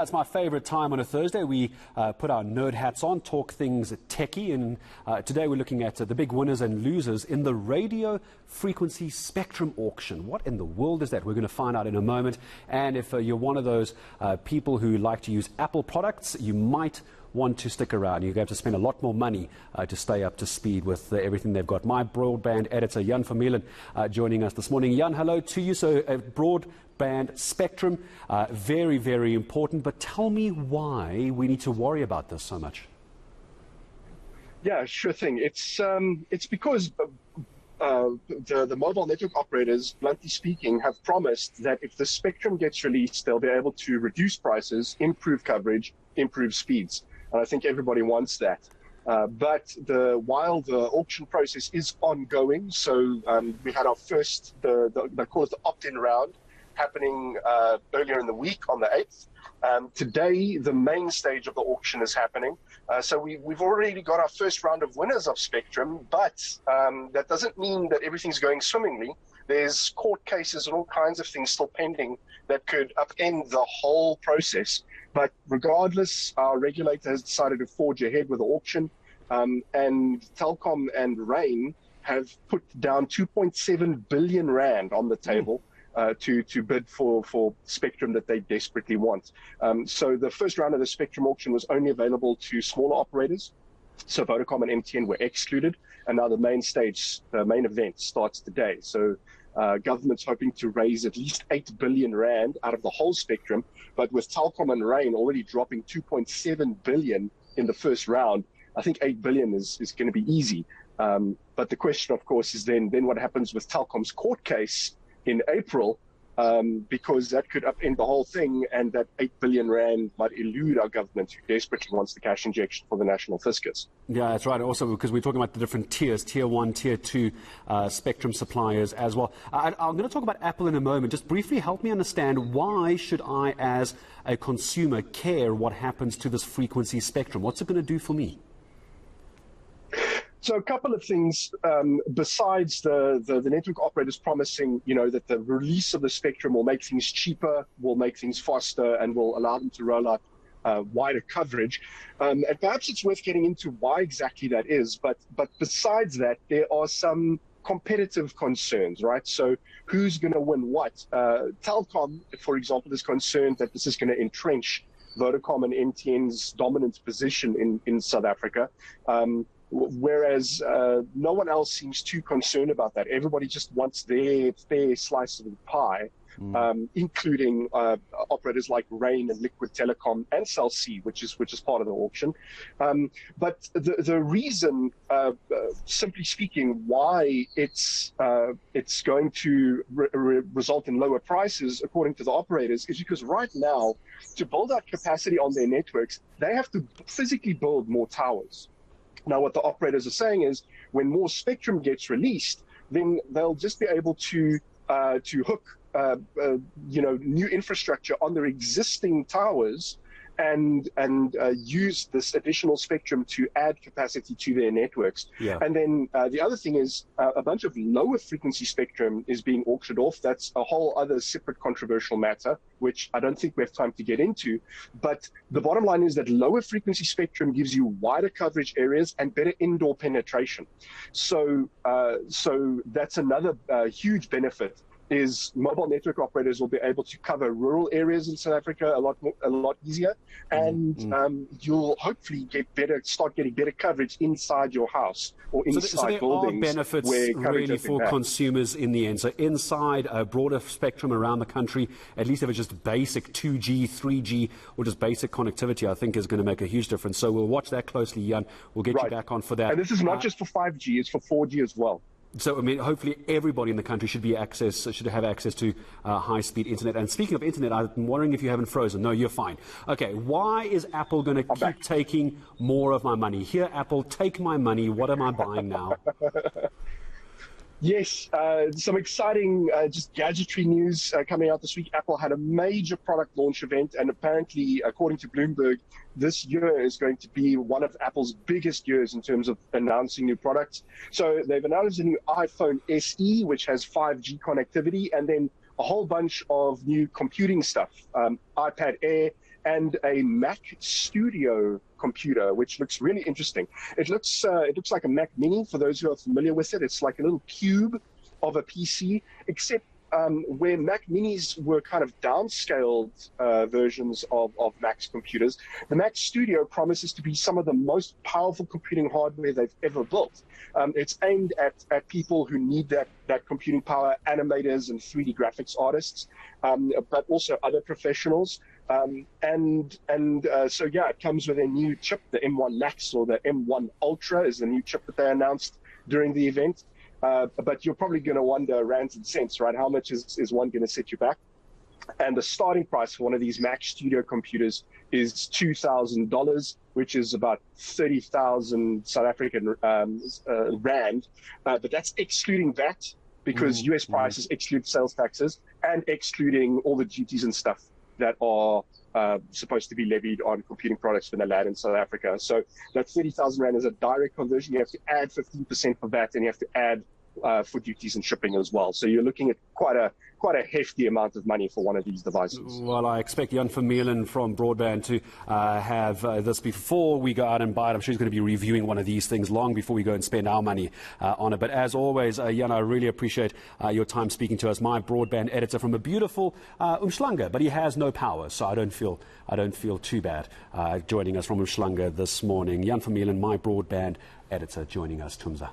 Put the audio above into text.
It's my favorite time on a Thursday. We put our nerd hats on, talk things techie, and today we're looking at the big winners and losers in the radio frequency spectrum auction. What in the world is that? We're going to find out in a moment. And if you're one of those people who like to use Apple products, you might want to stick around. You're going to have to spend a lot more money to stay up to speed with everything they've got. MyBroadband editor Jan Vermulen joining us this morning. Jan, hello to you. So broadband spectrum, very, very important. But tell me why we need to worry about this so much. Yeah, sure thing. It's because the mobile network operators, bluntly speaking, have promised that if the spectrum gets released, they'll be able to reduce prices, improve coverage, improve speeds. And I think everybody wants that. But while the auction process is ongoing, so we had our first, they call it the opt-in round, happening earlier in the week on the 8th. Today, the main stage of the auction is happening. So we've already got our first round of winners of spectrum, but that doesn't mean that everything's going swimmingly. There's court cases and all kinds of things still pending that could upend the whole process. But regardless, our regulator has decided to forge ahead with the auction, and Telkom and Rain have put down 2.7 billion rand on the table to bid for spectrum that they desperately want. So the first round of the spectrum auction was only available to smaller operators. So Vodacom and MTN were excluded, and now the main stage, the main event, starts today. So government's hoping to raise at least 8 billion rand out of the whole spectrum, but with Telkom and Rain already dropping 2.7 billion in the first round, I think 8 billion is going to be easy. But the question, of course, is then what happens with Telkom's court case in April, because that could upend the whole thing, and that 8 billion rand might elude our government, who desperately wants the cash injection for the national fiscus. Yeah, that's right. Also, because we're talking about the different tiers, tier 1, tier 2 spectrum suppliers as well. I'm going to talk about Apple in a moment. Just briefly help me understand, why should I, as a consumer, care what happens to this frequency spectrum? What's it going to do for me? So a couple of things, besides the network operators promising, that the release of the spectrum will make things cheaper, will make things faster, and will allow them to roll out wider coverage. And perhaps it's worth getting into why exactly that is. But besides that, there are some competitive concerns, right? So who's going to win what? Telkom, for example, is concerned that this is going to entrench Vodacom and MTN's dominant position in South Africa. Whereas no one else seems too concerned about that. Everybody just wants their fair slice of the pie, including operators like Rain and Liquid Telecom and Cell C, which is part of the auction. But the reason, simply speaking, why it's going to result in lower prices, according to the operators, is because right now, to build out capacity on their networks, they have to physically build more towers. Now, what the operators are saying is, when more spectrum gets released, then they'll just be able to hook new infrastructure on their existing towers and use this additional spectrum to add capacity to their networks. Yeah. And then the other thing is, a bunch of lower frequency spectrum is being auctioned off. That's a whole other separate controversial matter, which I don't think we have time to get into. But the bottom line is that lower frequency spectrum gives you wider coverage areas and better indoor penetration. So that's another huge benefit, is mobile network operators will be able to cover rural areas in South Africa a lot easier, and you'll hopefully start getting better coverage inside your house or inside buildings. There are benefits really for consumers in the end. So inside a broader spectrum around the country, at least if it's just basic 2G, 3G, or just basic connectivity, I think is going to make a huge difference. So we'll watch that closely, Jan. We'll get you back on for that. And this is not just for 5G; it's for 4G as well. So, I mean, hopefully everybody in the country should have access to high-speed internet. And speaking of internet, I'm wondering if you haven't frozen. No, you're fine. Okay, why is Apple going to keep taking more of my money? Here, Apple, take my money. What am I buying now? Yes, some exciting just gadgetry news coming out this week. Apple had a major product launch event, and apparently, according to Bloomberg, this year is going to be one of Apple's biggest years in terms of announcing new products. So they've announced a new iPhone SE, which has 5G connectivity, and then a whole bunch of new computing stuff, iPad Air and a Mac Studio computer, which looks really interesting. It looks like a Mac Mini, for those who are familiar with it. It's like a little cube of a PC, except where Mac Minis were kind of downscaled versions of Mac's computers, the Mac Studio promises to be some of the most powerful computing hardware they've ever built. It's aimed at people who need that computing power, animators and 3D graphics artists, but also other professionals. So yeah, it comes with a new chip, the M1 Max or the M1 Ultra is the new chip that they announced during the event. But you're probably going to wonder, rands and cents, right? How much is one going to set you back? And the starting price for one of these Mac Studio computers is $2,000, which is about 30,000 South African rand. But that's excluding VAT, because US prices exclude sales taxes and excluding all the duties and stuff that are supposed to be levied on computing products when they land in South Africa. So that 30,000 rand is a direct conversion. You have to add 15% for VAT, and you have to add for duties and shipping as well. So you're looking at quite a hefty amount of money for one of these devices. Well, I expect Jan Vermulen from Broadband to have this before we go out and buy it. I'm sure he's going to be reviewing one of these things long before we go and spend our money on it. But as always, Jan, I really appreciate your time speaking to us. MyBroadband editor from a beautiful Umhlanga, but he has no power, so I don't feel too bad joining us from Umhlanga this morning. Jan Vermulen, MyBroadband editor, joining us. Tumza.